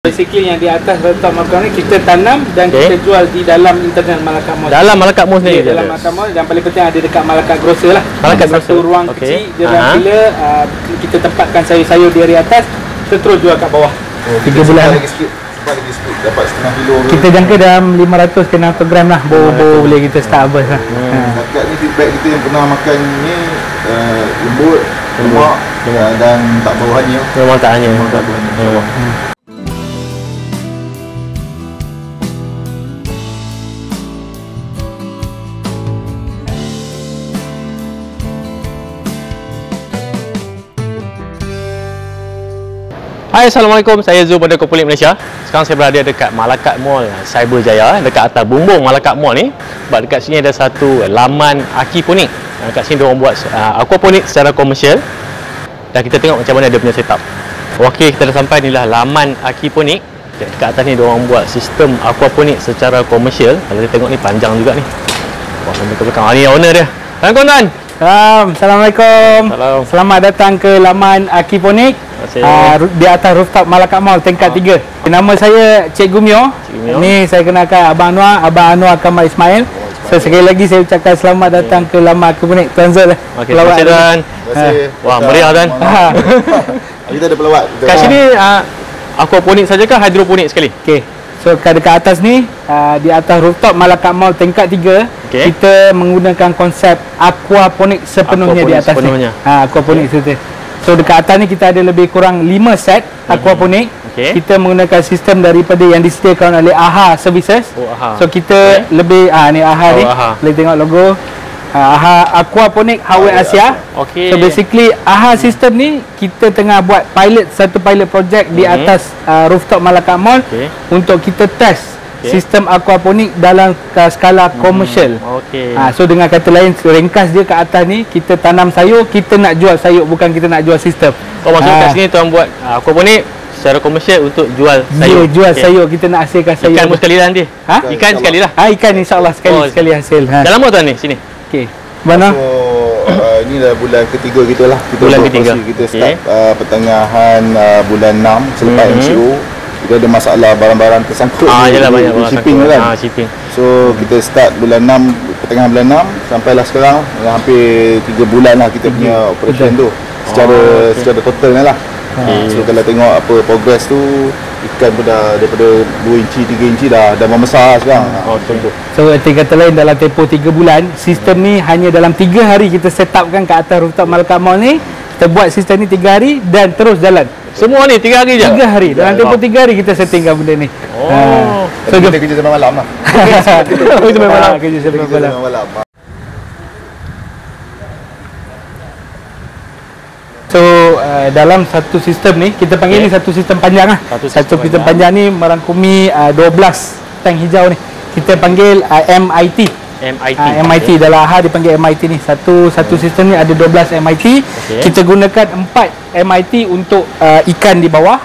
Basically yang di atas rooftop Malacca ni kita tanam dan kita jual di dalam internal Malacca Mall. Dalam Malacca Mall sendiri? Dalam Malacca Mall, dan paling penting ada dekat Malacca Grocer lah. Malacca Grocer. Satu ruang kecil dia dalam bila kita tempatkan sayur-sayur dari atas, kita terus jual kat bawah. 3 bulan lagi sikit. Lagi sikit dapat setengah kilo. Kita jangka dalam 500 ke 600 gram lah. Baru boleh kita start harvest lah. Dekat ni feedback kita yang pernah makan ni lembut, lemak dan tak bau hanyut. Memang tak hanyut. Hai, Assalamualaikum. Saya Zul pada Kopolik Malaysia. Sekarang saya berada dekat Malacca Mall Cyberjaya, dekat atas bumbung Malacca Mall ni. Sebab dekat sini ada satu laman aquaponik. Dekat sini diorang buat aquaponik secara komersial. Dan kita tengok macam mana dia punya setup. Okey, kita dah sampai. Inilah laman aquaponik. Dekat atas ni diorang buat sistem aquaponik secara komersial. Kalau kita tengok ni panjang juga ni. Wah, sampai ke belakang. Ni owner dia. Tuan-tuan. Assalamualaikum. Salam. Selamat datang ke laman aquaponik di atas rooftop Malacca Mall tingkat 3. Nama saya Cikgu Mio. Ni saya kenalkan Abang Anwar, Abang Anwar Kamal Ismail. So, sekali lagi saya ucapkan selamat datang ke laman aquaponik Tuan Zul. Okey, terima kasih tuan. Wah, meriah tuan. Kita ada pelawat. Kat sini aquaponik sajakah hidroponik sekali? Okey. So dekat atas ni di atas rooftop Malacca Mall tingkat 3, kita menggunakan konsep aquaponik sepenuhnya di atas sepenuhnya. Ni. Aquaponik seperti. So dekat atas ni kita ada lebih kurang 5 set aquaponik. Kita menggunakan sistem daripada yang disediakan oleh AHA Services. So kita lebih ni AHA ni. Boleh tengok logo. AHA Aquaponik Hawaii Asia. So basically AHA sistem ni kita tengah buat satu pilot project di atas rooftop Malacca Mall untuk kita test sistem aquaponik dalam skala komersial. So dengan kata lain, ringkas dia kat atas ni kita tanam sayur, kita nak jual sayur, bukan kita nak jual sistem. Maksudnya kat sini tuan buat aquaponik secara komersial untuk jual sayur. Jual sayur, kita nak hasilkan sayur. Ikan pun sekali lah nanti. Ikan sekali lah. Ikan insyaAllah sekali hasil. Dah lama tuan ni sini? Okey. Mana? So ini dah bulan ketiga kita lah. Bulan ketiga. Kita start pertengahan bulan 6 selepas MCO. Kita ada masalah barang-barang tersangkut. Yalah, banyak shipping kan. Shipping. So kita start bulan 6, pertengahan bulan 6 sampailah sekarang hampir 3 bulan lah kita punya operation tu. Secara total lah. So kalau tengok apa progress tu, ikan pun dah daripada 2 inci, 3 inci dah membesar sekarang. So kata lain, dalam tempoh 3 bulan, sistem ni hanya dalam 3 hari kita set upkan ke atas rooftop Malacca Mall ni. Kita buat sistem ni 3 hari dan terus jalan. Semua ni 3 hari je? 3 hari. Dalam tempoh 3 hari kita settingkan benda ni. So kita kerja sampai malam lah. Kerja sampai malam. So dalam satu sistem ni kita panggil ni satu sistem panjang lah. Satu sistem panjang ni merangkumi 12 tank hijau ni. Kita panggil MIT. MIT dalam AHA dipanggil MIT ni. Satu sistem ni ada 12 MIT. Kita gunakan 4 MIT untuk ikan di bawah.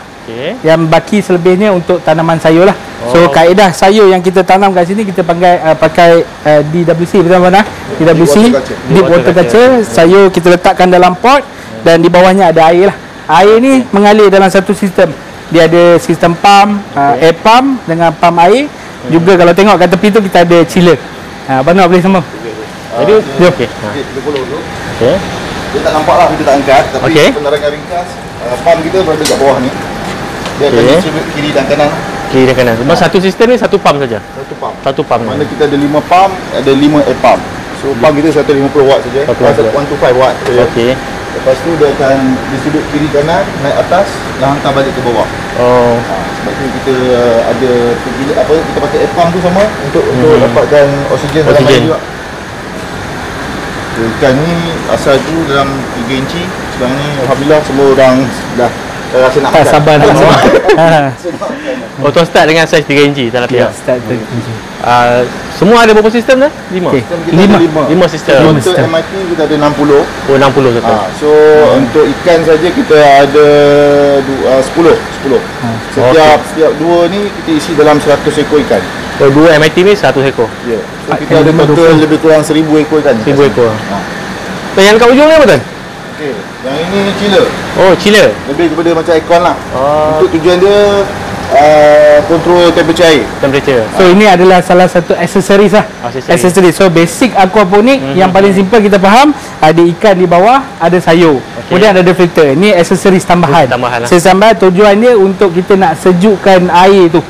Yang baki selebihnya untuk tanaman sayur lah. So kaedah sayur yang kita tanam kat sini kita pakai DWC, betul mana? DWC, deep water culture. Sayur kita letakkan dalam pot dan di bawahnya ada air lah. Air ni mengalir dalam satu sistem. Dia ada sistem pump, air pump dengan pump air. Juga kalau tengok kat tepi tu kita ada chiller. Abang nak boleh sembang. Jadi okey. Kita follow dulu. Dia tak nampak lah, kita tak angkat. Tapi penerangan ringkas, pump kita berada kat bawah ni. Dia akan distribute kiri dan kanan. Kiri dan kanan. Cuma satu sistem ni satu pump saja. Satu pump. Mana kita ada 5 pump, ada 5 air pump. So pump kita 150 watt saja. 125 watt. Okey. Lepas tu dia akan distribute kiri kanan, naik atas dan hantar balik ke bawah. Sebab tu kita ada kita pakai air pump tu sama untuk dapatkan oksigen dalam air juga. Ikan ni asal tu dalam 3 inci. Sekarang ni alhamdulillah semua orang dah rasa nak makan. Sabar nak makan. Tuan start dengan saiz 3 inci tanah pihak. Start 3 inci. Semua ada berapa sistem dah? 5 sistem. Untuk MIT kita ada 60. 60 satu. So untuk ikan saja kita ada 10. Setiap dua ni kita isi dalam 100 ekor ikan. So 2 MIT ni 100 ekor. Ya. So kita ada total lebih kurang 1000 ekor ikan. 1000 ekor. Dan yang kat ujung ni apa tuan? Okey, yang ini chiller. Chiller. Lebih kepada macam aircon lah. Untuk tujuan dia control temperature air. So ini adalah salah satu aksesoris lah. Aksesoris. So basic aquaponik yang paling simple kita faham, ada ikan di bawah, ada sayur. Kemudian ada filter. Ini aksesoris tambahan. Tambahan tujuan dia untuk kita nak sejukkan air tu.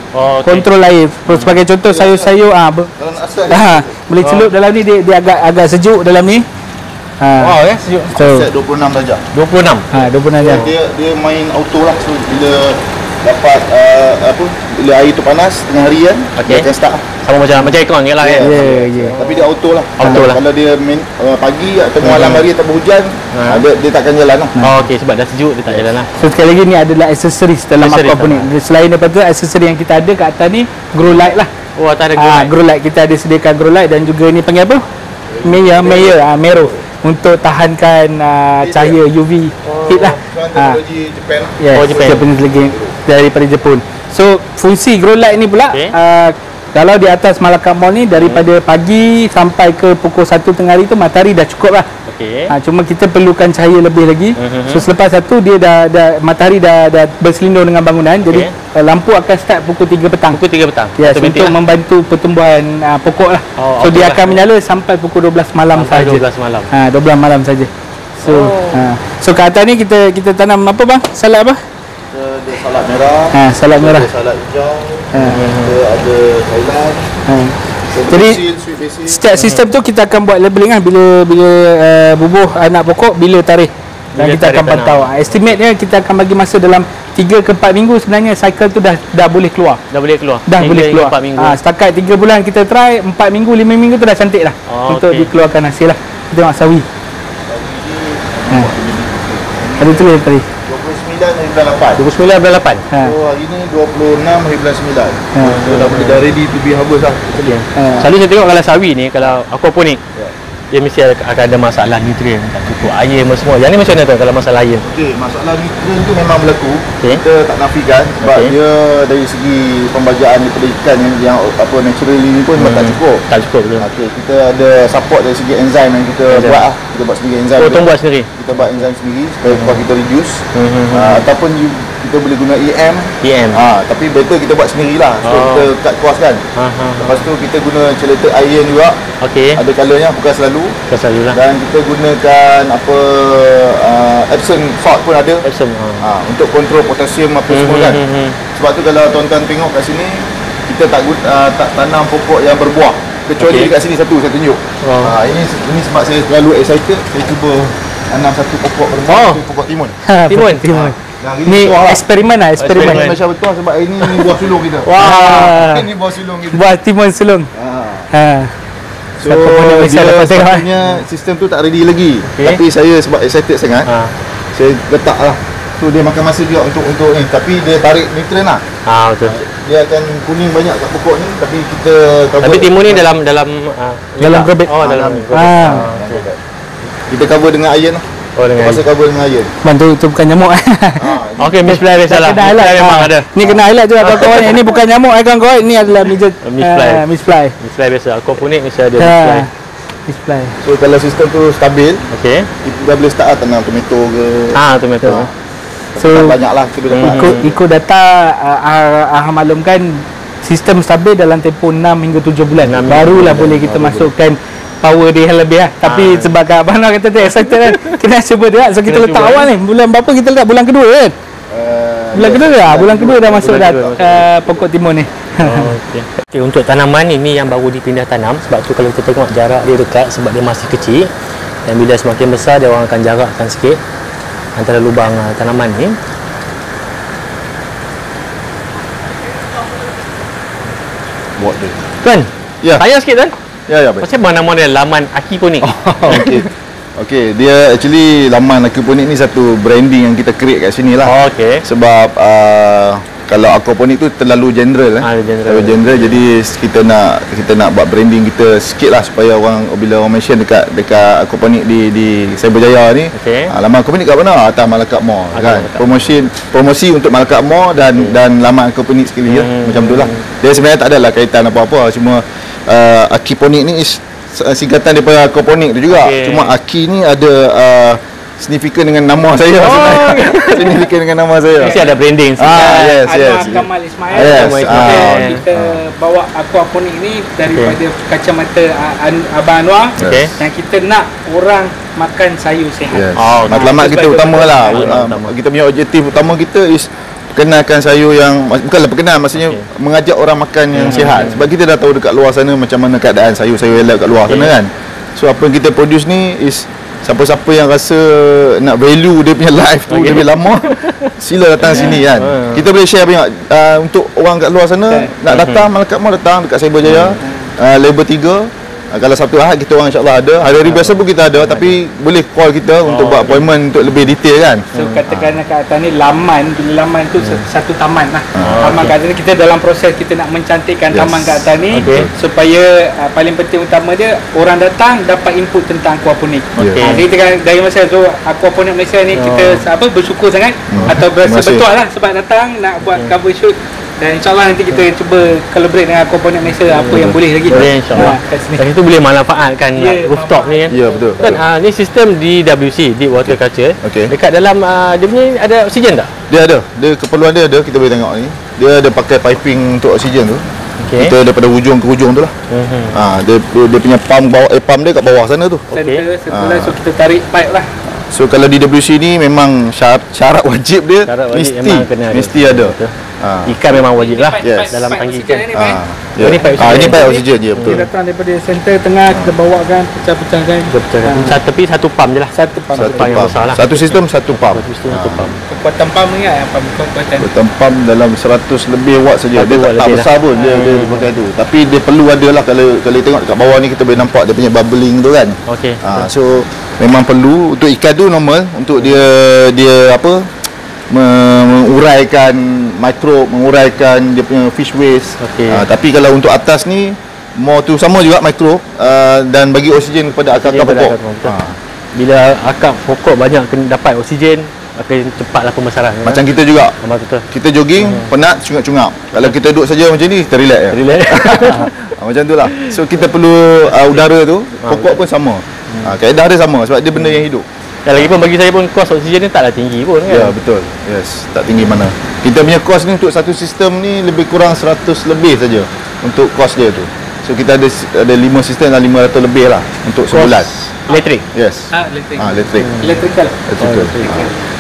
Kontrol air. Sebagai contoh sayur-sayur boleh celup dalam ni, dia agak sejuk dalam ni. Sejuk. Set 26 darjah. 26 darjah. Dia main auto lah. So bila dapat bila air tu panas tengah hari kan, dia akan start sama macam aircon je lah kan. Tapi dia auto lah. Kalau dia main pagi atau malam hari atau hujan, dia takkan jalan lah. Okey, sebab dah sejuk dia tak jalan lah. So sekali lagi ni adalah aksesoris dalam aquaponik. Selain daripada aksesoris yang kita ada kat atas ni, grow light lah. Atas ada grow light. Grow light kita ada sediakan grow light, dan juga ni panggil apa? Mero untuk tahankan cahaya UV heat lah. Teknologi Jepun. Japanese lagi daripada Jepun. So fungsi grow light ni pula, kalau di atas Malacca Mall ni daripada pagi sampai ke pukul 1 tengah hari tu matahari dah cukup lah. Cuma kita perlukan cahaya lebih lagi. So selepas satu dia dah matahari dah berselindung dengan bangunan. Jadi lampu akan start pukul 3 petang. Yes, untuk membantu pertumbuhan pokok lah. So dia akan menyala sampai pukul 12 malam saja. 12 malam saja. So kat atas ni kita tanam apa bang? Salad apa? Ada salad merah. Salad merah. Ada salad hijau. Ada Thailand. Jadi setiap sistem tu kita akan buat labeling lah, bila bubuh anak pokok, bila tarikh, dan kita akan pantau. Estimate dia kita akan bagi masa dalam 3 ke 4 minggu sebenarnya cycle tu dah boleh keluar. Dah boleh keluar. Setakat 3 bulan kita try, 4 minggu 5 minggu tu dah cantik dah untuk dikeluarkan hasil lah. Kita tengok sawi. Ada tulis tadi 29 bulan 8. So hari ni 26 hari bulan 9. So dah ready to be harvest lah. Selalu saya tengok kalau sawi ni, kalau aquaponik, dia mesti akan ada masalah nutrien, tak cukup air semua. Yang ni macam mana tu kalau masalah air? Masalah nutrien tu memang berlaku. Kita tak nafikan sebab dia dari segi pembajaan daripada ikan yang naturally ni pun tak cukup. Betul. Kita ada support dari segi enzim yang kita buat lah. Kita buat sendiri enzim. Buat sendiri. Kita buat enzim sendiri supaya kuah kita reduce. Ataupun kita boleh guna EM. Tapi better kita buat sendirilah. So kita cut cost kan. Lepas tu kita guna chelated iron juga. Ada colournya, bukan selalu lah. Dan kita gunakan Epsom salt pun ada. Untuk kontrol potasium semua kan. Sebab tu kalau tuan-tuan tengok kat sini, kita tak tanam pokok yang berbuah, kecuali dekat sini satu saya tunjuk. Ini sebab saya terlalu excited, saya cuba tanam satu pokok berbuah, pokok timun. Ni eksperimen lah, eksperimen. Macam betul sebab ini buah sulung kita. Ini buah sulung kita. Buah timun sulung. So dia sepatutnya sistem tu tak ready lagi. Tapi saya sebab excited sangat, saya letak lah. So dia makan masa juga untuk ni, tapi dia tarik nutrien lah. Betul. Dia akan kuning banyak kat pokok ni, tapi kita cover. Tapi timun ni dalam grow bag. Kita cover dengan iron lah. Masa cover dengan iron. Bantu itu bukan nyamuk. Okey, misfly biasalah. Memang ada. Ni kena highlight juga kawan-kawan. Ini bukan nyamuk kawan-kawan. Ini adalah misfly. Misfly biasa. Aquaponik mesti ada misfly. So kalau sistem tu stabil, kita dah boleh start tanam tomato ke. Tomato. So banyaklah kita dapat. Ikut data maklumkan sistem stabil dalam tempoh 6 hingga 7 bulan. Barulah boleh kita masukkan power dia lebih lah. Tapi sebab Abang Noor kata tu excited kan, kita cuba dia. So kita letak awal ni, bulan berapa kita letak? Bulan kedua kan? Bulan kedua dah masuk dah pokok timun ni. Okay, untuk tanaman ini yang baru dipindah tanam, sebab tu kalau kita tengok jarak dia dekat sebab dia masih kecil, dan bila semakin besar dia orang akan jarakkan sikit antara lubang tanaman ni. Buat dia. Tuan, tanya sikit Tuan. Macam mana model laman aquaponik? Okey, dia actually laman aquaponik ni satu branding yang kita create kat sini lah. Sebab kalau aquaponik tu terlalu general terlalu general, jadi kita nak buat branding kita sikit lah supaya bila orang mention dekat aquaponik di Cyberjaya ni, laman aquaponik kat mana? Atas Malacca Mall kan. Promosi untuk Malacca Mall dan laman aquaponik sekali macam tu lah. Dia sebenarnya tak adalah kaitan apa-apa, cuma aquaponik ni singkatan daripada aquaponik tu juga. Cuma aki ni ada signifikan dengan nama saya sebenarnya. Signifikan dengan nama saya. Mesti ada branding. Yes. Anwar Kamal Ismail. Yes. Kita bawa aquaponik ni daripada kacamata Abang Anwar, yang kita nak orang makan sayur sihat. Matlamat kita utamalah. Kita punya objektif utama kita is perkenalkan sayur yang, bukanlah perkenal, maksudnya mengajak orang makan yang sihat. Sebab kita dah tahu dekat luar sana macam mana keadaan sayur-sayur elok kat luar sana kan. So apa yang kita produce ni is siapa-siapa yang rasa nak value dia punya life tu lebih lama, sila datang sini kan. Kita boleh share banyak untuk orang kat luar sana nak datang, Malakat Mall datang dekat Cyberjaya, level 3. Kalau Sabtu Ahad kita orang insya-Allah ada. Hari-hari biasa pun kita ada, tapi boleh call kita untuk buat appointment untuk lebih detail kan. So katakan kat atas ni laman tu satu taman lah. Taman kat atas ni kita dalam proses kita nak mencantikkan taman kat atas ni supaya paling penting utama dia orang datang dapat input tentang aquaponik. Jadi kita kan dari masa tu aquaponik Malaysia ni kita bersyukur sangat atau berasa betul lah sebab datang nak buat cover shoot. Dan insyaAllah nanti kita cuba collaborate dengan aquaponik Malaysia apa yang boleh lagi. Boleh insyaAllah. Dan itu boleh manfaatkan rooftop ni kan. Ya betul. Kan ni sistem DWC, Deep Water Culture. Dekat dalam dia punya ada oksigen tak? Dia ada. Dia keperluan dia ada, kita boleh tengok ni. Dia ada pakai piping untuk oksigen tu. Kita daripada hujung ke hujung tu lah. Dia punya pump pump dia kat bawah sana tu. So kita tarik pipe lah. So kalau DWC ni memang syarat wajib dia mesti ada. Ikan memang wajib lah dalam tangki ikan. Ini pipe oksigen je betul. Dia datang daripada center tengah, kita bawakan, pecah-pecahkan. Tapi satu pump je lah. Satu pump yang besar lah. Satu sistem satu pump. Kekuatan pump ni kan, kekuatan pump dalam 100 lebih watt saja. Dia tak besar pun dia pakai tu. Tapi dia perlu ada lah. Kalau tengok dekat bawah ni kita boleh nampak dia punya bubbling tu kan. So memang perlu untuk ikan tu normal, untuk dia apa menguraikan mikrob, menguraikan dia punya fish waste. Tapi kalau untuk atas ni more tu sama juga mikrob dan bagi oksigen kepada akar pokok. Bila akar pokok banyak kena dapat oksigen, akan cepatlah pembesaran. Macam kita juga. Kita jogging penat cungap-cungap. Kalau kita duduk saja macam ni kita relax je. Macam tu lah. So kita perlu udara tu, pokok pun sama. Kaedah dia sama sebab dia benda yang hidup. Lagipun bagi saya pun kos oksigen ni taklah tinggi pun kan. Ya betul. Yes, tak tinggi mana. Kita punya kos ni untuk satu sistem ni lebih kurang 100 lebih saja untuk kos dia tu. So kita ada 5 sistem dan 500 lebih lah untuk sebulan. Elektrik? Yes. Elektrik. Electrical.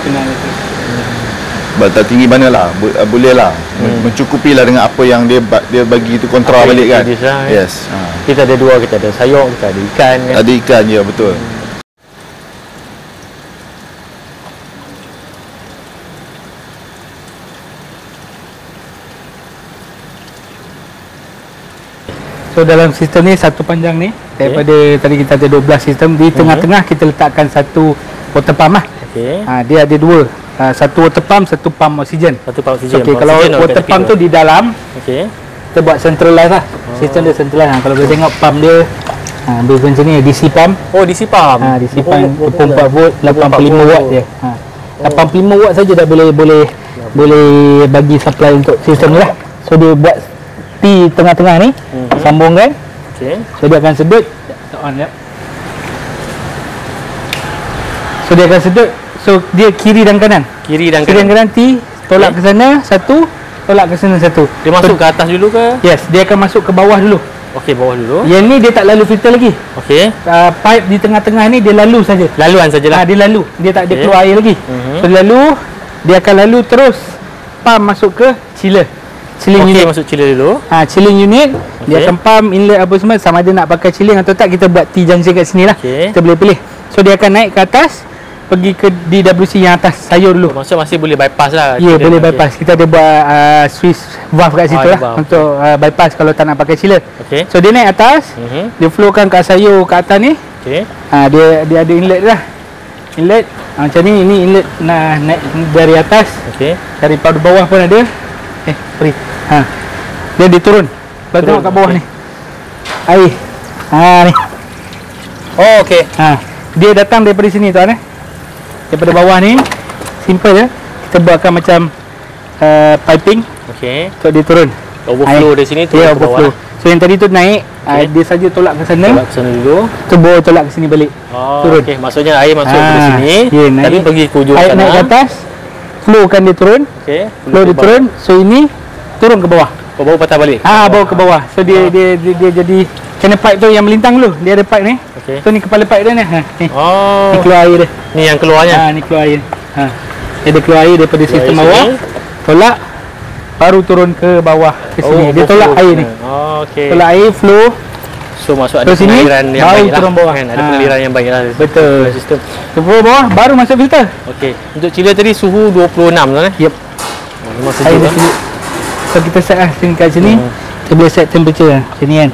Kena elektrik. Tak tinggi mana lah, boleh lah mencukupi lah dengan apa yang dia bagi tu kontra balik kan. Yes. Kita ada dua, kita ada sayur, kita ada ikan kan? Ada ikan, ya betul. So dalam sistem ni satu panjang ni daripada tadi kita ada 12 sistem, di tengah-tengah kita letakkan satu water pump lah. Dia ada dua, satu water pump, satu pump oksigen. Kalau water pump tu di dalam, kita buat centralize lah. Sistem dia centralize. Kalau boleh tengok pump dia macam ni, DC pump. DC pump. DC pump 24 volt, 85 watt je. 85 watt saja dah boleh bagi supply untuk sistem ni lah. So dia buat di tengah-tengah ni, sambungkan. So dia akan sedut. So dia akan sedut. So dia kiri dan kanan. Kiri dan kanan T tolak ke sana satu, tolak ke sana satu. Dia masuk ke atas dulu ke? Yes, dia akan masuk ke bawah dulu. Bawah dulu. Yang ni dia tak lalu filter lagi. Pipe di tengah-tengah ni dia lalu saja. Laluan sajalah. Dia lalu. Dia tak ada keluar air lagi. So dia lalu, dia akan lalu terus pump masuk ke chiller. Chilling unit. Masuk chiller dulu. Chilling unit. Dia akan pump inlet apa semua, sama ada nak pakai chilling atau tak, kita buat T junction kat sini lah. Kita boleh pilih. So dia akan naik ke atas, pergi ke DWC yang atas sayur dulu. Maksudnya masih boleh bypass lah. Ya, boleh bypass. Kita ada buat Swiss valve kat situ lah untuk bypass kalau tak nak pakai chiller. So dia naik atas, dia flowkan kat sayur kat atas ni. Dia ada inlet lah. Inlet macam ni, ini inlet naik dari atas. Dari pada bawah pun ada. Free. Dia diturun. Tengok kat bawah ni. Air. Ni. Dia datang daripada sini tuan daripada bawah ni. Simple je. Kita buatkan macam piping. So dia turun. Overflow dari sini turun ke bawah. So So yang tadi tu naik, dia saja tolak ke sana. Tolak ke sana dulu. Tu bawa tolak ke sini balik. Turun. Okey, maksudnya air masuk ke sini, tapi pergi ke ujung air sana. Naik ke atas, flow kan dia turun. Okey. Flow dia turun. So ini turun ke bawah. Bawa patah balik. Bawa ke bawah. So dia jadi kena pipe tu yang melintang dulu. Dia ada pipe ni. Okey. So ni kepala pipe dia ni. Ni. Ni keluar air dia. Ni yang keluarnya. Ni keluar air. Dia ada keluar air daripada sistem bawah. Tolak baru turun ke bawah ke sini. Dia tolak air ni. Okey. Tolak air flow. So masuk ada pengaliran yang baik lah. Kan? Ada pengaliran yang baik lah. Betul. Sistem. Turun bawah baru masuk filter. Okey. Untuk chiller tadi suhu 26 tuan Yep. Memang sejuk lah. So kita set lah sini kat sini. Kita boleh set temperature macam ni kan.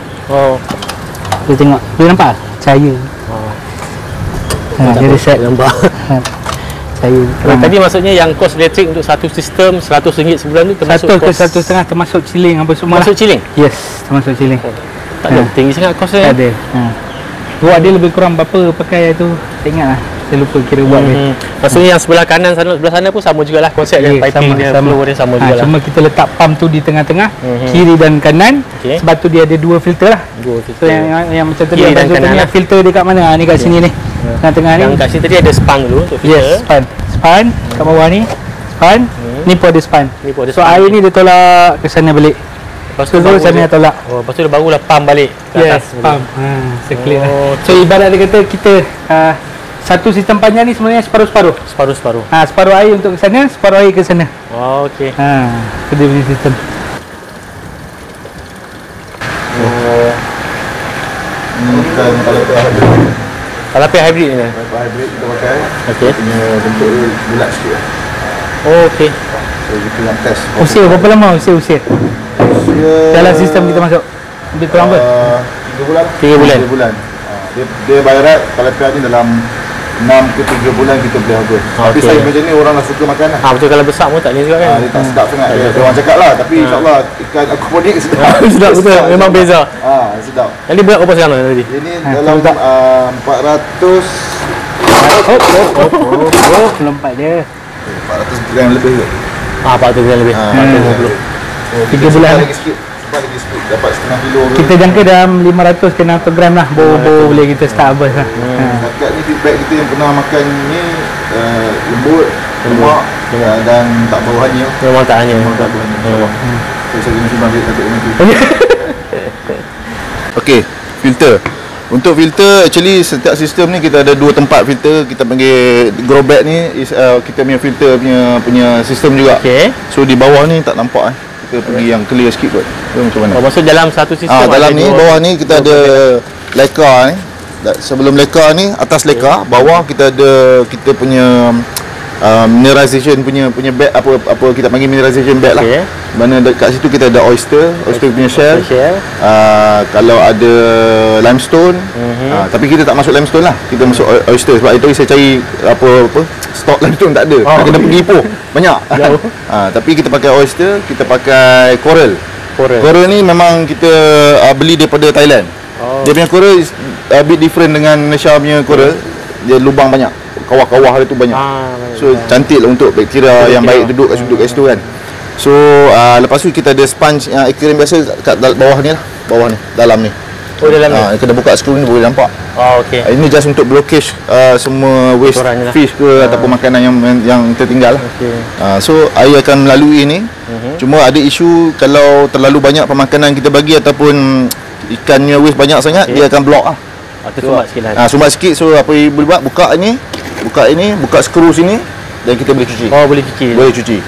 Kita tengok. Boleh nampak? Cahaya. Dia set nampak. Cahaya. Tadi maksudnya yang kos elektrik untuk satu sistem RM100 sebulan tu termasuk Satu ke kos 1,5 termasuk chilling apa semua. Termasuk chilling? Yes, termasuk chilling. Tak ada tinggi sangat kosnya. Ada. Buat dia lebih kurang berapa pakai tu. Tak ingat lah. Saya lupa kira buat dia. Maksudnya yang sebelah kanan sana, sebelah sana pun sama jugalah konsep yang piping dia, flow dia sama jugalah. Cuma kita letak pump tu di tengah-tengah, kiri dan kanan. Sebab tu dia ada dua filter lah. So yang macam tadi kiri dan kanan lah. Filter dia kat mana? Ni kat sini ni. Tengah-tengah ni. Yang kat sini tadi ada span dulu untuk filter. Yes, span. Span kat bawah ni. Span. Ni pun ada span. So air ni dia tolak ke sana balik. Lepas tu baru sana tolak. Lepas tu dia barulah pump balik ke atas. Yes, pump. Clear lah. So ibarat dia kata kita satu sistem panjang ni sebenarnya separuh-separuh. Separuh-separuh. Separuh air untuk ke sana, separuh air ke sana. Okey. Itu dia punya sistem. Bukan kalau Palapir hybrid ni. hybrid kita pakai. Okey. Punya bentuk dia bulat sikit. Okey. So kita nak test. Usia berapa lama usia? Dalam sistem kita masuk. Lebih kurang apa? 3 bulan. 3 bulan. Dia bayarat kalau pihak ni dalam 6 ke 3 bulan kita boleh habis. Tapi saya macam ni orang dah suka makan lah. Betul, kalau besar pun tak boleh juga kan. Dia tak sedap sangat. Dia orang cakap lah. Tapi insyaAllah ikan aquaponik sedap. Sedap betul. Memang beza. Sedap. Jadi berat berapa sekarang tadi? Ini dalam 400. Lompat dia. 400 gram lebih ke? 400 gram lebih. 450. 3 bulan. Lagi sikit. Lagi sikit. Dapat setengah kilo ke. Kita jangka dalam 500 ke 600 gram lah. Baru boleh kita start habis lah. Dekat ni feedback kita yang pernah makan ni lembut, lemak dan tak bau hanyut. Memang tak hanyut. Saya kena simpan duit takut nanti. Okey, filter. Untuk filter, actually setiap sistem ni kita ada 2 tempat filter. Kita panggil grow bag ni kita punya filter punya sistem juga. So di bawah ni tak nampak kita pergi yang clear sikit kot. Macam mana? Maksud dalam satu sistem dalam ni, bawah ni kita ada leka ni. Sebelum leka ni, atas leka, bawah kita ada kita punya mineralization punya bag, apa kita panggil mineralization bag lah. Mana dekat situ kita ada oyster punya shell. Kalau ada limestone, tapi kita tak masuk limestone lah. Kita masuk oyster. Sebab itu saya cari apa stok limestone tak ada. Kena pergi Ipoh banyak. Tapi kita pakai oyster, kita pakai coral. Coral ni memang kita beli daripada Thailand. Dia punya coral is a bit different dengan Malaysia punya coral. Dia lubang banyak, kawah-kawah dia tu banyak. So cantik lah untuk bakteria yang baik duduk kat situ kan. So lepas tu kita ada sponge aquarium biasa kat bawah ni lah. Bawah ni, dalam ni. Dalam ni. Kena buka skru ni boleh nampak. Ini just untuk blockage semua waste fish ke ataupun makanan yang tertinggal lah. So air akan melalui ni. Cuma ada isu kalau terlalu banyak pemakanan kita bagi ataupun ikannya waste banyak sangat, dia akan block lah. Tersumbat sikit lah. Sumbat sikit. So apa yang boleh buat, buka ini, buka skru sini dan kita boleh cuci. Boleh cuci. Boleh cuci.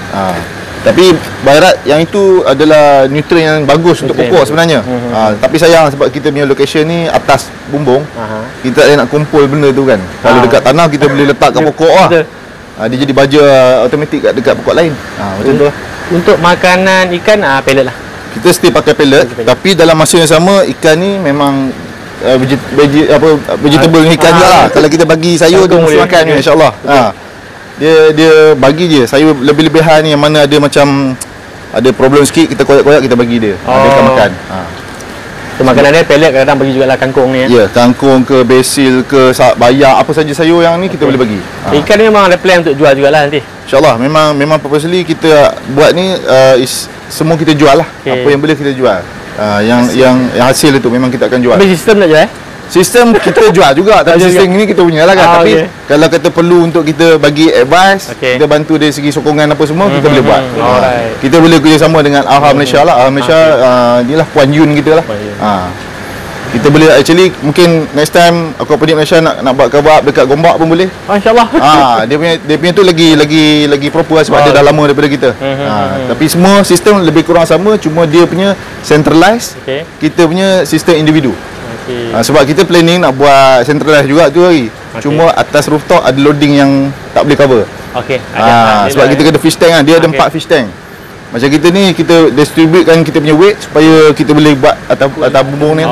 Tapi bayarat yang itu adalah nutrien yang bagus untuk pokok sebenarnya. Tapi sayang sebab kita punya location ni atas bumbung. Kita tak boleh nak kumpul benda tu kan. Kalau dekat tanah kita boleh letak kat pokok lah. Dia jadi baja automatik dekat pokok lain. Macam tu lah. Untuk makanan ikan pellet lah. Kita still pakai pellet, tapi dalam masa yang sama ikan ni memang vegetable dengan ikan juga lah. Kalau kita bagi sayur dia mesti makan ni insya-Allah. Dia bagi je sayur lebih-lebihan ni yang mana ada macam ada problem sikit kita koyak-koyak kita bagi dia. Dia akan makan. So makanan dia pellet kadang-kadang bagi jugalah kangkung ni. Ya, kangkung ke basil ke bayam apa saja sayur yang ni kita boleh bagi. Ikan ni memang ada plan untuk jual jugalah nanti. InsyaAllah memang purposely kita buat ni semua kita jual lah. Apa yang boleh kita jual. Yang hasil itu memang kita akan jual. Tapi sistem tak jual Sistem kita jual juga, tapi sistem ini kita punya lah kan. Tapi kalau kita perlu untuk kita bagi advice, kita bantu dari segi sokongan apa semua, kita boleh buat. Kita boleh kerjasama dengan Alham Malaysia lah. Alham Malaysia inilah Puan Yun kita lah. Kita boleh actually mungkin next time aku Aquaponik Malaysia nak buat kebab dekat Gombak pun boleh. Insya-Allah. Dia punya tu lagi proper sebab dia dah lama daripada kita. Tapi semua sistem lebih kurang sama, cuma dia punya centralized. Kita punya sistem individu. Sebab kita planning nak buat centralized juga tu hari. Cuma atas rooftop ada loading yang tak boleh cover. Sebab kita kena fish tank kan. Dia ada 4 fish tank. Macam kita ni, kita distributekan kita punya weight supaya kita boleh buat atas bumbung ni.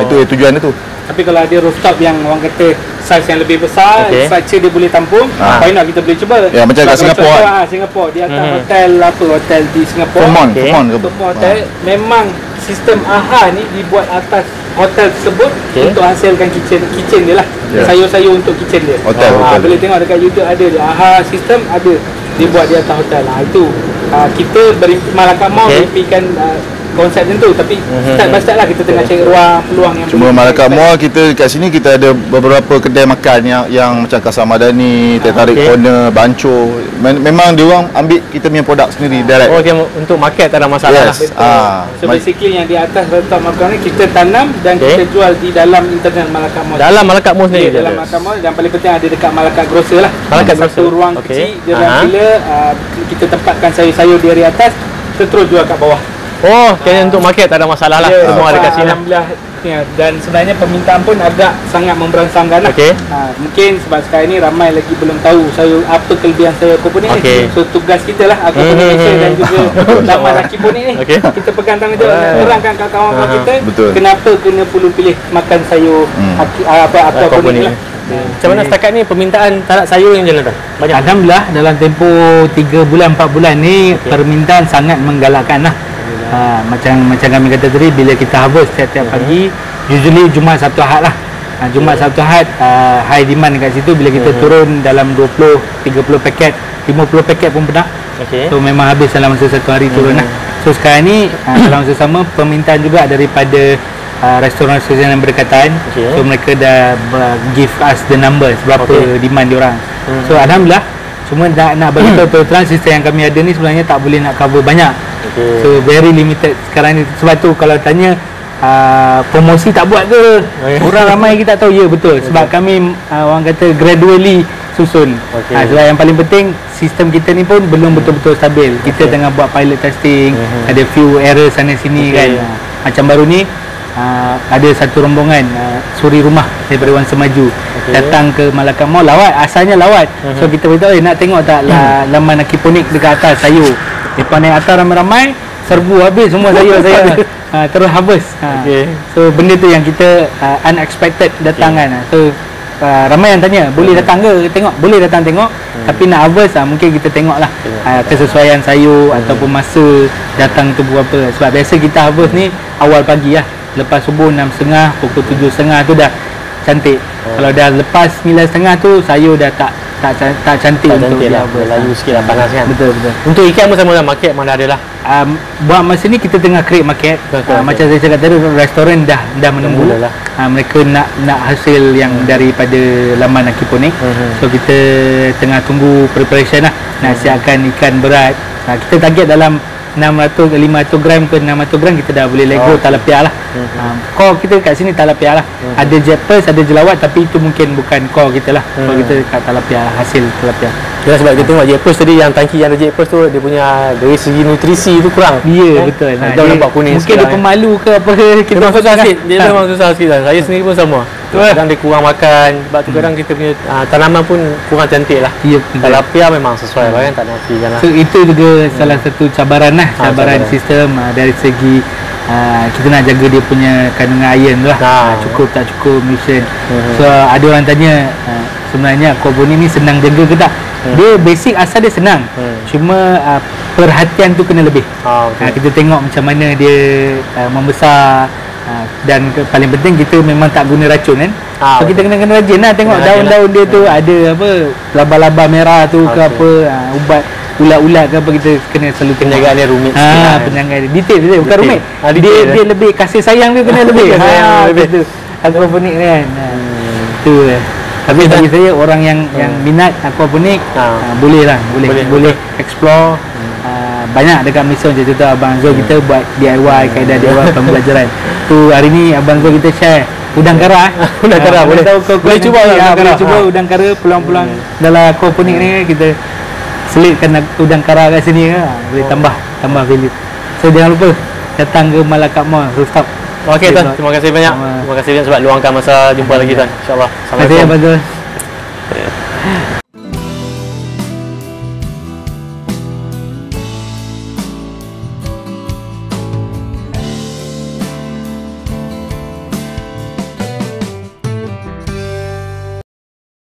Itu tujuan dia tu. Tapi kalau ada rooftop yang orang kata saiz yang lebih besar, structure dia boleh tampung, why not kita boleh cuba. Ya, macam kat Singapura kan. Singapura di atas hotel hotel di Singapura. Fremont hotel memang sistem AHA ni dibuat atas hotel tersebut untuk hasilkan kitchen dia lah. Sayur-sayur untuk kitchen dia. Hotel. Boleh tengok dekat YouTube ada dia. AHA sistem ada dibuat di atas hotel. Itu kita Malacca Mall mimpikan konsep tentu, tapi start by start lah kita tengah cari ruang peluang yang cuma Malacca Mall kita kat sini kita ada beberapa kedai makan yang macam Kasar Madani, Teh Tarik Corner, Banco. Memang dia orang ambil kita punya produk sendiri direct. Untuk market tak ada masalah lah. So basically yang di atas rooftop makan ni kita tanam dan kita jual di dalam internal Malacca Mall. Dalam Malacca Mall sendiri. Dalam Malacca Mall, dan paling penting ada dekat Malacca Grocer lah. Satu ruang kecil dia bila kita tempatkan sayur-sayur di area atas, kita terus jual kat bawah. Kayaknya untuk market tak ada masalah lah. Semua ada kat sini. Alhamdulillah. Dan sebenarnya permintaan pun agak sangat memberangsangkan lah. Mungkin sebab sekarang ni ramai lagi belum tahu apa kelebihan sayur aquaponik ni. So tugas kita lah Aquaponik Malaysia dan juga Taman Aquaponik ni, kita pegang tanggungjawab terangkan kat kawan-kawan kita kenapa kena perlu pilih makan sayur aquaponik lah. Macam mana setakat ni permintaan tarak sayur yang jalan tak? Banyak. Alhamdulillah dalam tempoh 3 bulan 4 bulan ni permintaan sangat menggalakkan lah. Macam kami kata tadi, bila kita harvest setiap pagi, usually Jumaat Sabtu Ahad lah. Jumaat Sabtu Ahad high demand kat situ. Bila kita turun dalam 20, 30 paket, 50 paket pun pernah. So memang habis dalam masa satu hari turun lah. So sekarang ni dalam masa sama permintaan juga daripada restoran-restoran yang berdekatan. So mereka dah give us the numbers berapa demand diorang. So Alhamdulillah. Cuma nak bagi tahu terang, sistem yang kami ada ni sebenarnya tak boleh nak cover banyak. So very limited sekarang ni. Sebab tu kalau tanya promosi tak buat ke, orang ramai kita tak tahu. Ya betul, sebab kami orang kata gradually susun. Sebab yang paling penting sistem kita ni pun belum betul-betul stabil. Kita tengah buat pilot testing, ada few error sana sini kan. Macam baru ni ada satu rombongan suri rumah daripada Wan Semaju datang ke Malacca Mall, lawat, asalnya lawat. So kita beritahu, nak tengok tak laman aquaponik dekat atas sayur. Lepas naik atas ramai-ramai, serbu habis semua sayur saya terus harvest. So benda tu yang kita unexpected datang kan. So ramai yang tanya, boleh datang ke tengok? Boleh datang tengok. Tapi nak harvest mungkin kita tengok lah kesesuaian sayur ataupun masa datang tu berapa. Sebab biasa kita harvest ni awal pagi lah, lepas subuh 6.30, pukul 7.30 tu dah cantik. Kalau dah lepas 9.30 tu sayur dah tak cantik untuk dia layu sikit lah, panas kan. Betul. Untuk ikan pun sama lah, market mana ada lah. Buat masa ni kita tengah create market. Macam saya cakap tadi, restoran dah menunggu. Mereka nak hasil yang daripada laman aquaponik. So kita tengah tunggu preparation lah, nak siapkan ikan berat. Kita target dalam 500 gram ke 600 gram kita dah boleh lego tilapia lah. Core kita kat sini tilapia lah. Ada jetpers, ada jelawat, tapi itu mungkin bukan core kita lah. Core kita kat tilapia, hasil tilapia. Ya, sebab kita tengok jetpers tadi, yang tangki yang ada jetpers tu, dia punya dari segi nutrisi tu kurang. Ya, betul. Dia nampak kuning mungkin dia pemalu ke apa, kita memang susah sikit. Dia memang susah sikit lah. Saya sendiri pun sama. Kadang dia kurang makan. Sebab tu kadang kita punya tanaman pun kurang cantik lah. Ya, tilapia memang sesuai lah kan, tak nafikan lah. So itu juga salah satu cabaran lah. Cabaran sistem dari segi kita nak jaga dia punya kandungan iron tu lah. Cukup tak cukup nutrient. So ada orang tanya, sebenarnya aquaponik ni senang jaga ke tak? Dia basic asal dia senang. Cuma perhatian tu kena lebih. Kita tengok macam mana dia membesar. Dan paling penting kita memang tak guna racun kan. So kita kena rajin lah tengok daun-daun dia tu ada apa, laba-laba merah tu ke apa, ubat ulat-ulat ke apa, kita kena selalu penjagaan dia rumit sikit lah. penjagaan dia detail dia bukan rumit. Dia lebih kasih sayang dia kena lebih. Gitu. Aquaponik kan. Tu lah. Tapi bagi saya orang yang minat aquaponik boleh lah, boleh explore. Banyak dekat Malaysia macam tu. Abang Zul kita buat DIY, kaedah DIY pembelajaran. Tu hari ni Abang Zul kita share udang kara. Udang kara boleh cuba lah. Boleh cuba udang kara, peluang-peluang dalam aquaponik ni kita selitkan udang kara kat sini ke. Boleh tambah value. So jangan lupa datang ke Malacca Mall rooftop. Okey tuan, terima kasih banyak. Terima kasih banyak sebab luangkan masa jumpa lagi tuan. InsyaAllah. Assalamualaikum. Terima kasih Abang Zul.